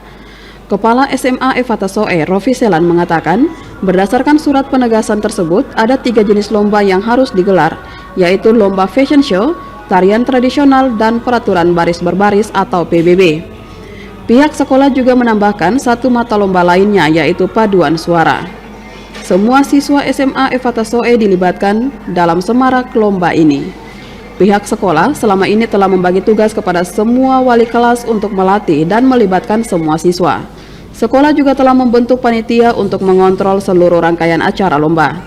Kepala SMA Evata Soe, Rofi Selan, mengatakan, berdasarkan surat penegasan tersebut, ada 3 jenis lomba yang harus digelar, yaitu lomba fashion show, tarian tradisional, dan peraturan baris berbaris atau PBB. Pihak sekolah juga menambahkan 1 mata lomba lainnya, yaitu paduan suara. Semua siswa SMA Evata Soe dilibatkan dalam semarak lomba ini. Pihak sekolah selama ini telah membagi tugas kepada semua wali kelas untuk melatih dan melibatkan semua siswa. Sekolah juga telah membentuk panitia untuk mengontrol seluruh rangkaian acara lomba.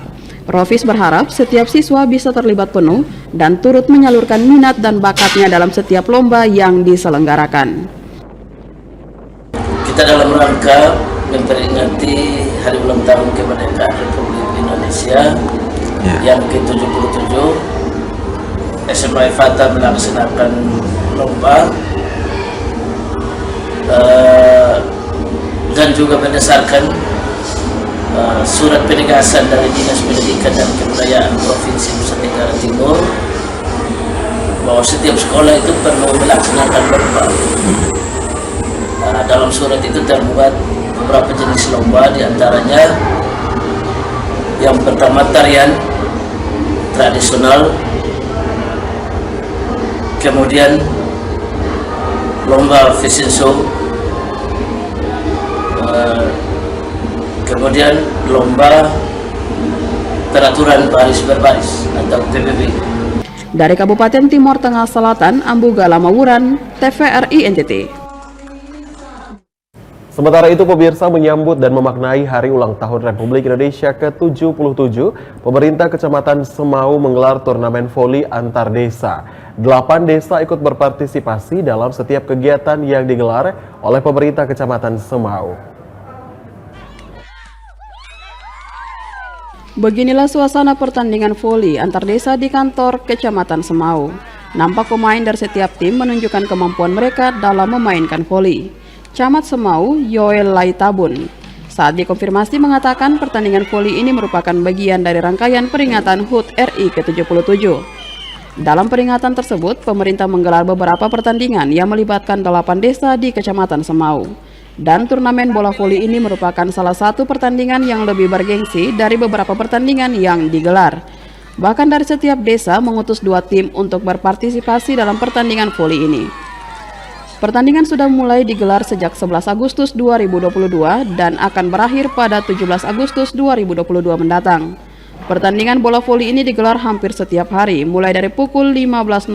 Rofis berharap setiap siswa bisa terlibat penuh dan turut menyalurkan minat dan bakatnya dalam setiap lomba yang diselenggarakan.
Kita dalam rangka memperingati Hari Ulang Tahun Kemerdekaan Republik Indonesia yang ke-77, SMA Evata melaksanakan lomba dan juga berdasarkan surat penegasan dari Dinas Pendidikan dan Kebudayaan Provinsi Nusa Tenggara Timur bahwa setiap sekolah itu perlu melaksanakan lomba. Dalam surat itu terbuat beberapa jenis lomba, diantaranya yang pertama tarian tradisional, kemudian lomba fashion show, kemudian lomba peraturan baris berbaris atau PBB.
Dari Kabupaten Timur Tengah Selatan, Ambuga Lamawuran, TVRI NTT.
Sementara itu, pemirsa, menyambut dan memaknai Hari Ulang Tahun Republik Indonesia ke-77, pemerintah Kecamatan Semau menggelar turnamen voli antar desa. 8 desa ikut berpartisipasi dalam setiap kegiatan yang digelar oleh pemerintah Kecamatan Semau.
Beginilah suasana pertandingan voli antar desa di kantor Kecamatan Semau. Nampak pemain dari setiap tim menunjukkan kemampuan mereka dalam memainkan voli. Camat Semau, Yoel Laitabun, saat dikonfirmasi mengatakan pertandingan voli ini merupakan bagian dari rangkaian peringatan HUT RI ke-77. Dalam peringatan tersebut, pemerintah menggelar beberapa pertandingan yang melibatkan 8 desa di Kecamatan Semau. Dan turnamen bola voli ini merupakan salah satu pertandingan yang lebih bergengsi dari beberapa pertandingan yang digelar. Bahkan dari setiap desa mengutus 2 tim untuk berpartisipasi dalam pertandingan voli ini. Pertandingan sudah mulai digelar sejak 11 Agustus 2022 dan akan berakhir pada 17 Agustus 2022 mendatang. Pertandingan bola voli ini digelar hampir setiap hari, mulai dari pukul 15.00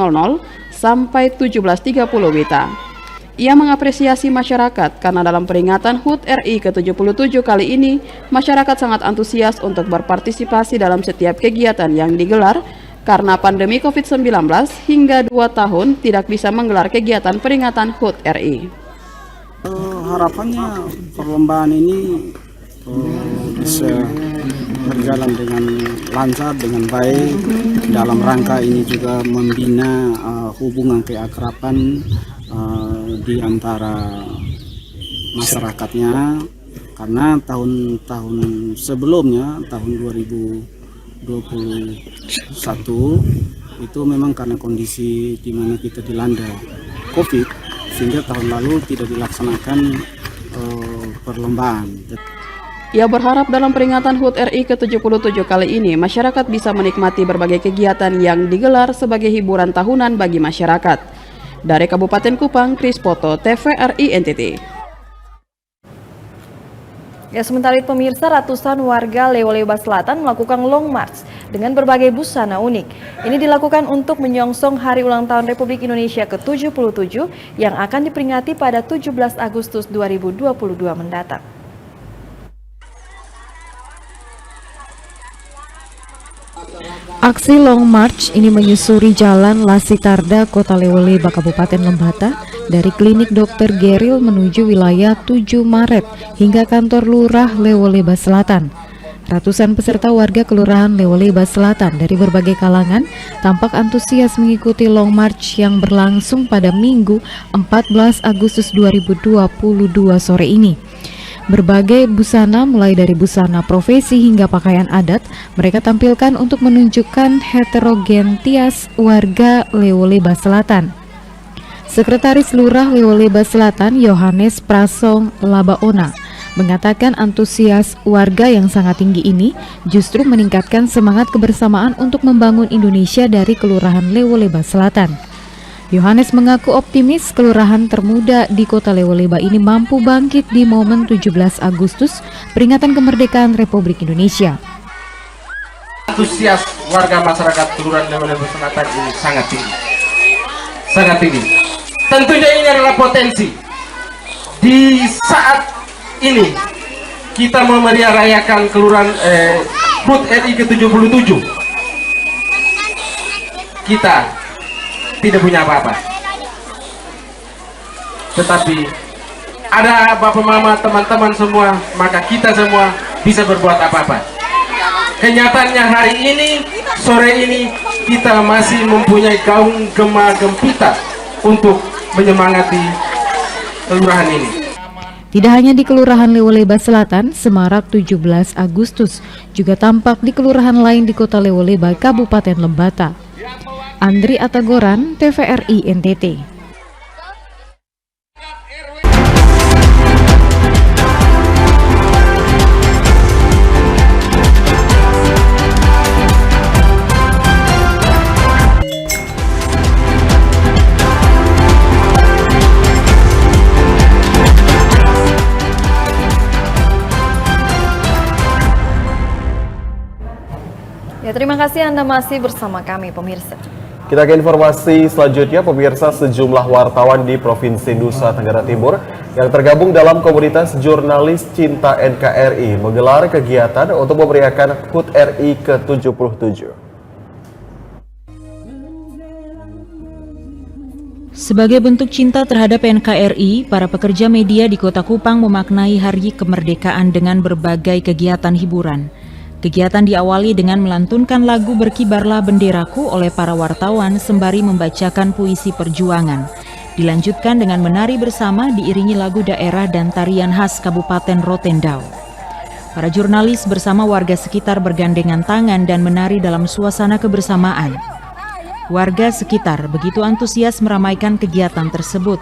sampai 17.30 WITA. Ia mengapresiasi masyarakat karena dalam peringatan HUT RI ke-77 kali ini, masyarakat sangat antusias untuk berpartisipasi dalam setiap kegiatan yang digelar karena pandemi COVID-19 hingga 2 tahun tidak bisa menggelar kegiatan peringatan HUT RI.
Harapannya perlombaan ini bisa berjalan dengan lancar, dengan baik. Dalam rangka ini juga membina hubungan keakraban di antara masyarakatnya, karena tahun-tahun sebelumnya, tahun 2021 itu memang karena kondisi di mana kita dilanda COVID, sehingga tahun lalu tidak dilaksanakan perlombaan.
Ia berharap dalam peringatan HUT RI ke-77 kali ini, masyarakat bisa menikmati berbagai kegiatan yang digelar sebagai hiburan tahunan bagi masyarakat. Dari Kabupaten Kupang, Kris Poto, TVRI NTT.
Ya, sementara itu pemirsa, ratusan warga Lewoleba Selatan melakukan long march dengan berbagai busana unik. Ini dilakukan untuk menyongsong Hari Ulang Tahun Republik Indonesia ke-77 yang akan diperingati pada 17 Agustus 2022 mendatang.
Aksi Long March ini menyusuri Jalan Lasitarda, Kota Lewoleba, Kabupaten Lembata, dari Klinik Dr. Geril menuju wilayah 7 Maret hingga kantor Lurah Lewoleba Selatan. Ratusan peserta warga Kelurahan Lewoleba Selatan dari berbagai kalangan tampak antusias mengikuti Long March yang berlangsung pada Minggu 14 Agustus 2022 sore ini. Berbagai busana mulai dari busana profesi hingga pakaian adat mereka tampilkan untuk menunjukkan heterogenitas warga Lewoleba Selatan. Sekretaris Lurah Lewoleba Selatan Yohanes Prasong Labaona mengatakan antusias warga yang sangat tinggi ini justru meningkatkan semangat kebersamaan untuk membangun Indonesia dari Kelurahan Lewoleba Selatan. Yohanes mengaku optimis kelurahan termuda di Kota Lewoleba ini mampu bangkit di momen 17 Agustus peringatan kemerdekaan Republik Indonesia.
Antusias warga masyarakat Kelurahan Lewoleba Selatan ini sangat tinggi. Sangat tinggi. Tentunya ini adalah potensi. Di saat ini kita memeriahkan Kelurahan HUT RI ke-77. Kita tidak punya apa-apa, tetapi ada bapak mama, teman-teman semua, maka kita semua bisa berbuat apa-apa. Kenyataannya hari ini, sore ini, kita masih mempunyai kaum gema gempita untuk menyemangati kelurahan ini.
Tidak hanya di Kelurahan Lewoleba Selatan, semarak 17 Agustus juga tampak di kelurahan lain di Kota Lewoleba, Kabupaten Lembata. Andri Atagoran, TVRI NTT.
Ya, terima kasih Anda masih bersama kami, pemirsa.
Kita ke informasi selanjutnya, pemirsa. Sejumlah wartawan di Provinsi Nusa Tenggara Timur yang tergabung dalam komunitas jurnalis Cinta NKRI menggelar kegiatan untuk memeriahkan HUT RI ke-77.
Sebagai bentuk cinta terhadap NKRI, para pekerja media di Kota Kupang memaknai Hari Kemerdekaan dengan berbagai kegiatan hiburan. Kegiatan diawali dengan melantunkan lagu Berkibarlah Benderaku oleh para wartawan sembari membacakan puisi perjuangan. Dilanjutkan dengan menari bersama diiringi lagu daerah dan tarian khas Kabupaten Rotendao. Para jurnalis bersama warga sekitar bergandengan tangan dan menari dalam suasana kebersamaan. Warga sekitar begitu antusias meramaikan kegiatan tersebut.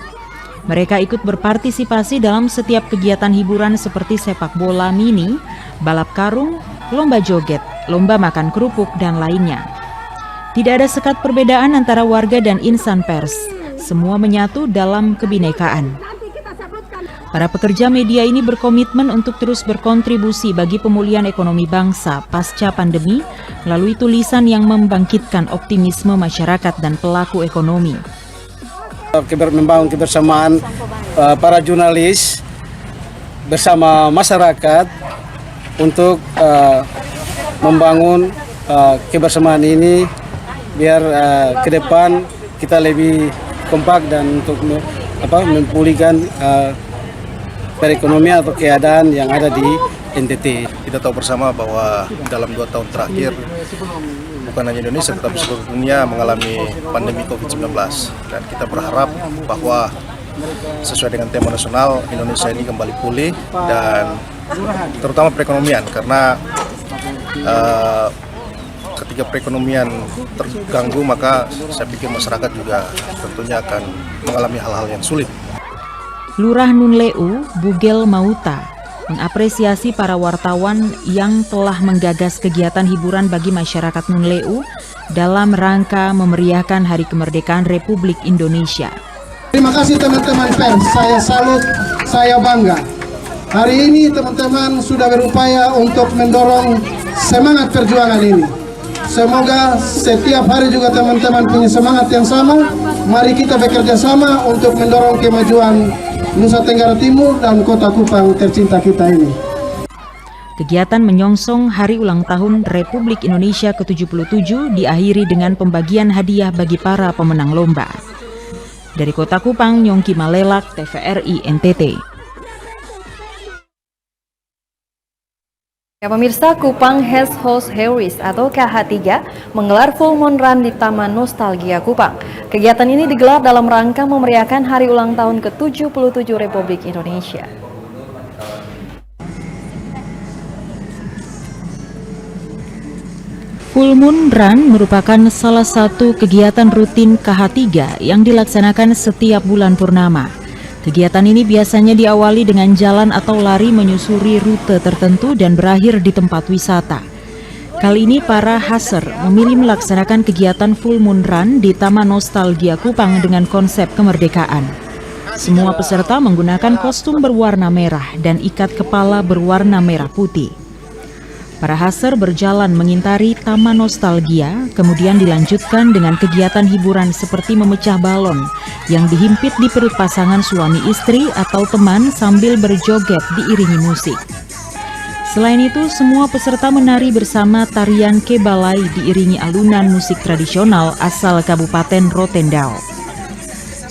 Mereka ikut berpartisipasi dalam setiap kegiatan hiburan seperti sepak bola mini, balap karung, lomba joget, lomba makan kerupuk, dan lainnya. Tidak ada sekat perbedaan antara warga dan insan pers. Semua menyatu dalam kebinekaan. Para pekerja media ini berkomitmen untuk terus berkontribusi bagi pemulihan ekonomi bangsa pasca pandemi melalui tulisan yang membangkitkan optimisme masyarakat dan pelaku ekonomi.
Membangun kebersamaan para jurnalis bersama masyarakat untuk membangun kebersamaan ini biar ke depan kita lebih kompak dan untuk memulihkan perekonomian atau keadaan yang ada di NTT.
Kita tahu bersama bahwa dalam 2 tahun terakhir bukan hanya Indonesia tetapi seluruh dunia mengalami pandemi COVID-19 dan kita berharap bahwa sesuai dengan tema nasional Indonesia ini kembali pulih dan terutama perekonomian karena ketika perekonomian terganggu maka saya pikir masyarakat juga tentunya akan mengalami hal-hal yang sulit.
Lurah Nunleu, Bugel Mauta, mengapresiasi para wartawan yang telah menggagas kegiatan hiburan bagi masyarakat Nunleu dalam rangka memeriahkan Hari Kemerdekaan Republik Indonesia.
Terima kasih teman-teman pers, saya salut, saya bangga. Hari ini teman-teman sudah berupaya untuk mendorong semangat perjuangan ini. Semoga setiap hari juga teman-teman punya semangat yang sama. Mari kita bekerja sama untuk mendorong kemajuan Nusa Tenggara Timur dan Kota Kupang tercinta kita ini.
Kegiatan menyongsong Hari Ulang Tahun Republik Indonesia ke-77 diakhiri dengan pembagian hadiah bagi para pemenang lomba. Dari Kota Kupang, Nyongki Malelak, TVRI NTT.
Ya, pemirsa, Kupang Has House Harris atau KH3 menggelar Full Moon Run di Taman Nostalgia Kupang. Kegiatan ini digelar dalam rangka memeriahkan Hari Ulang Tahun ke-77 Republik Indonesia.
Full Moon Run merupakan salah satu kegiatan rutin KH3 yang dilaksanakan setiap bulan purnama. Kegiatan ini biasanya diawali dengan jalan atau lari menyusuri rute tertentu dan berakhir di tempat wisata. Kali ini para haser memilih melaksanakan kegiatan Full Moon Run di Taman Nostalgia Kupang dengan konsep kemerdekaan. Semua peserta menggunakan kostum berwarna merah dan ikat kepala berwarna merah putih. Para haser berjalan mengintari Taman Nostalgia, kemudian dilanjutkan dengan kegiatan hiburan seperti memecah balon yang dihimpit di perut pasangan suami istri atau teman sambil berjoget diiringi musik. Selain itu, semua peserta menari bersama tarian kebalai diiringi alunan musik tradisional asal Kabupaten Rotendao.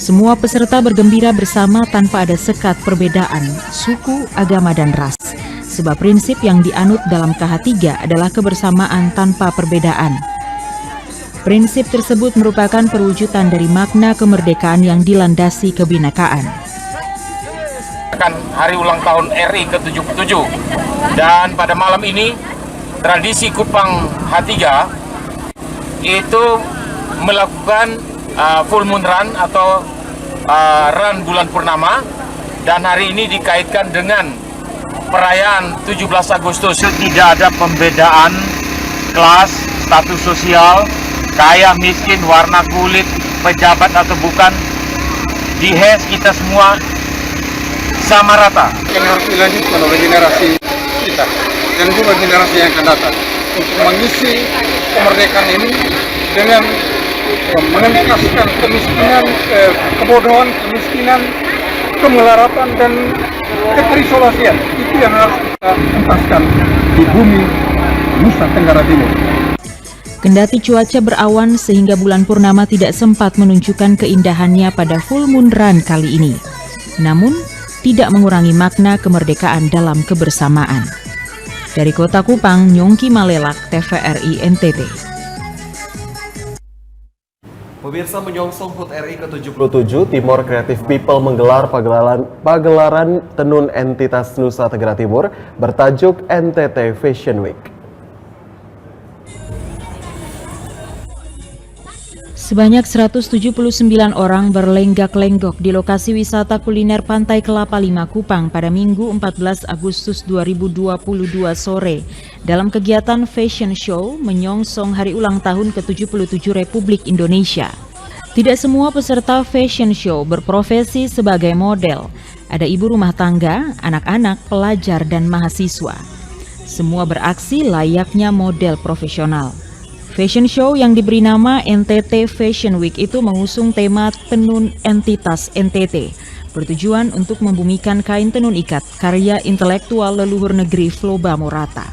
Semua peserta bergembira bersama tanpa ada sekat perbedaan suku, agama, dan ras. Sebab prinsip yang dianut dalam KH3 adalah kebersamaan tanpa perbedaan. Prinsip tersebut merupakan perwujudan dari makna kemerdekaan yang dilandasi kebinekaan.
Hari ulang tahun RI ke-77 dan pada malam ini tradisi Kupang H3 itu melakukan Full Moon Run atau run bulan purnama dan hari ini dikaitkan dengan perayaan 17 Agustus.
Tidak ada pembedaan kelas, status sosial, kaya, miskin, warna kulit, pejabat atau bukan. Di HES kita semua sama rata.
Yang harus dilanjutkan oleh generasi kita dan juga generasi yang akan datang untuk mengisi kemerdekaan ini dengan mengentaskan kemiskinan, kebodohan, kemiskinan, kemelaratan dan keterisolasian. Itu yang harus kita entaskan di bumi Nusa Tenggara Timur.
Kendati cuaca berawan sehingga bulan purnama tidak sempat menunjukkan keindahannya pada Full Moon Run kali ini, namun tidak mengurangi makna kemerdekaan dalam kebersamaan. Dari Kota Kupang, Nyongki Malelak, TVRI NTT.
Pemirsa, menyongsong HUT RI ke-77, Timor Creative People menggelar pagelaran tenun entitas Nusa Tenggara Timur bertajuk NTT Fashion Week.
Sebanyak 179 orang berlenggak-lenggok di lokasi wisata kuliner Pantai Kelapa 5 Kupang pada Minggu 14 Agustus 2022 sore dalam kegiatan fashion show menyongsong Hari Ulang Tahun ke-77 Republik Indonesia. Tidak semua peserta fashion show berprofesi sebagai model. Ada ibu rumah tangga, anak-anak, pelajar, dan mahasiswa. Semua beraksi layaknya model profesional. Fashion show yang diberi nama NTT Fashion Week itu mengusung tema Tenun Entitas NTT, bertujuan untuk membumikan kain tenun ikat karya intelektual leluhur negeri Floba Morata.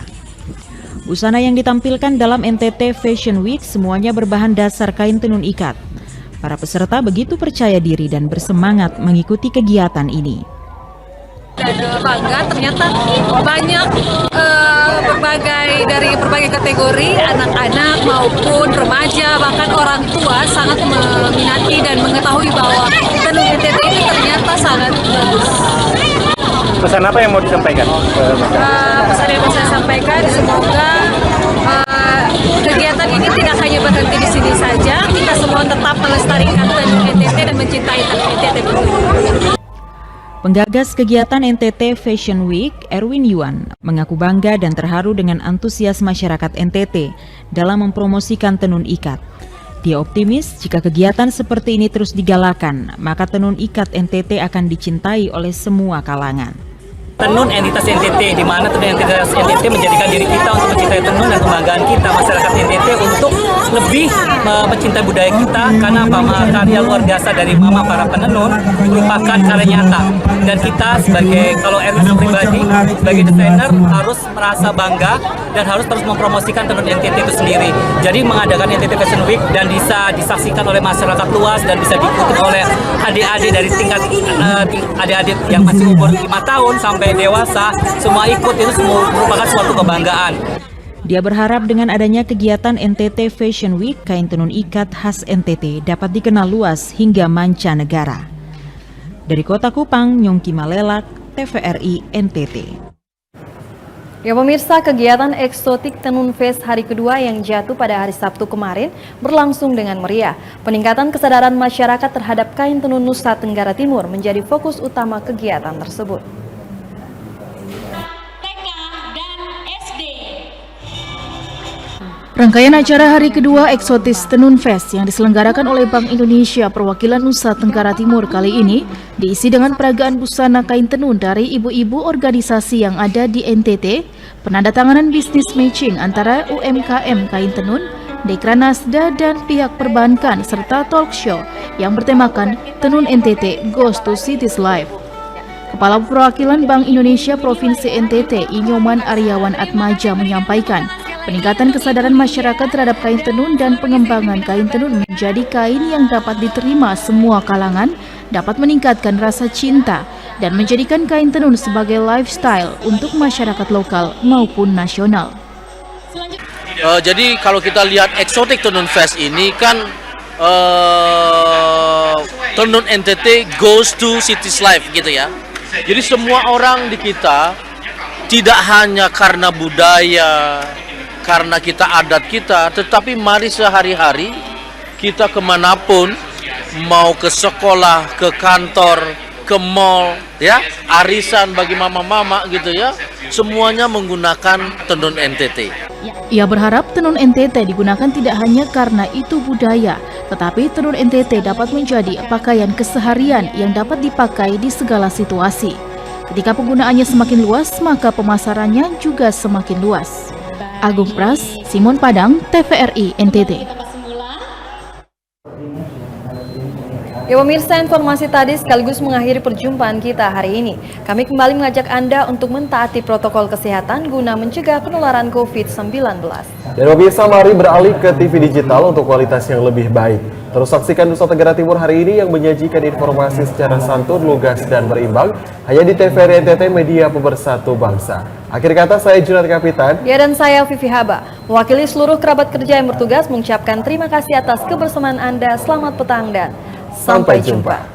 Busana yang ditampilkan dalam NTT Fashion Week semuanya berbahan dasar kain tenun ikat. Para peserta begitu percaya diri dan bersemangat mengikuti kegiatan ini.
Dan bangga ternyata banyak dari berbagai kategori, anak-anak maupun remaja, bahkan orang tua sangat meminati dan mengetahui bahwa tenun NTT itu ternyata sangat bagus.
Pesan apa yang mau disampaikan?
Pesan yang mau saya sampaikan, semoga kegiatan ini tidak hanya berhenti di sini saja, kita semua tetap melestarikan tenun NTT dan mencintai tenun NTT.
Penggagas kegiatan NTT Fashion Week, Erwin Yuan, mengaku bangga dan terharu dengan antusias masyarakat NTT dalam mempromosikan tenun ikat. Dia optimis jika kegiatan seperti ini terus digalakan, maka tenun ikat NTT akan dicintai oleh semua kalangan.
Tenun entitas NTT, di mana tenun entitas NTT menjadikan diri kita untuk mencintai tenun dan kebanggaan kita masyarakat NTT untuk lebih mencintai budaya kita, karena apa? Karya luar biasa dari mama para penenun merupakan karya nyata, dan kita sebagai, kalau Erwin pribadi sebagai desainer harus merasa bangga dan harus terus mempromosikan tenun NTT itu sendiri. Jadi mengadakan NTT Fashion Week dan bisa disaksikan oleh masyarakat luas dan bisa diikuti oleh adik-adik dari tingkat adik-adik yang masih umur 5 tahun sampai dewasa, semua ikut, itu semua merupakan suatu kebanggaan.
Dia berharap dengan adanya kegiatan NTT Fashion Week, kain tenun ikat khas NTT dapat dikenal luas hingga mancanegara. Dari Kota Kupang, Nyongki Malelak, TVRI NTT.
Ya pemirsa, kegiatan Eksotik Tenun Fest hari kedua yang jatuh pada hari Sabtu kemarin berlangsung dengan meriah. Peningkatan kesadaran masyarakat terhadap kain tenun Nusa Tenggara Timur menjadi fokus utama kegiatan tersebut.
Rangkaian acara hari kedua Eksotis Tenun Fest yang diselenggarakan oleh Bank Indonesia Perwakilan Nusa Tenggara Timur kali ini diisi dengan peragaan busana kain tenun dari ibu-ibu organisasi yang ada di NTT, penandatanganan bisnis matching antara UMKM kain tenun, Dekranasda dan pihak perbankan serta talk show yang bertemakan Tenun NTT Goes to Cities Live. Kepala Perwakilan Bank Indonesia Provinsi NTT, Inyoman Aryawan Atmaja menyampaikan, peningkatan kesadaran masyarakat terhadap kain tenun dan pengembangan kain tenun menjadi kain yang dapat diterima semua kalangan, dapat meningkatkan rasa cinta dan menjadikan kain tenun sebagai lifestyle untuk masyarakat lokal maupun nasional.
Jadi kalau kita lihat Eksotik Tenun Fest ini kan tenun NTT goes to cities life gitu ya. Jadi semua orang di kita tidak hanya karena budaya, karena kita adat kita, tetapi mari sehari-hari kita kemanapun, mau ke sekolah, ke kantor, ke mall, ya, arisan bagi mama-mama gitu ya, semuanya menggunakan tenun NTT.
Ia berharap tenun NTT digunakan tidak hanya karena itu budaya, tetapi tenun NTT dapat menjadi pakaian keseharian yang dapat dipakai di segala situasi. Ketika penggunaannya semakin luas, maka pemasarannya juga semakin luas. Agung Pras, Simon Padang, TVRI NTT.
Ya pemirsa, informasi tadi sekaligus mengakhiri perjumpaan kita hari ini. Kami kembali mengajak Anda untuk mentaati protokol kesehatan guna mencegah penularan COVID-19.
Dan pemirsa, mari beralih ke TV digital untuk kualitas yang lebih baik. Terus saksikan Nusa Tenggara Timur hari ini yang menyajikan informasi secara santun, lugas, dan berimbang hanya di TVRI NTT, media pemersatu bangsa. Akhir kata, saya Junat Kapitan.
Ya, dan saya Vivi Haba. Mewakili seluruh kerabat kerja yang bertugas mengucapkan terima kasih atas kebersamaan Anda. Selamat petang dan sampai jumpa.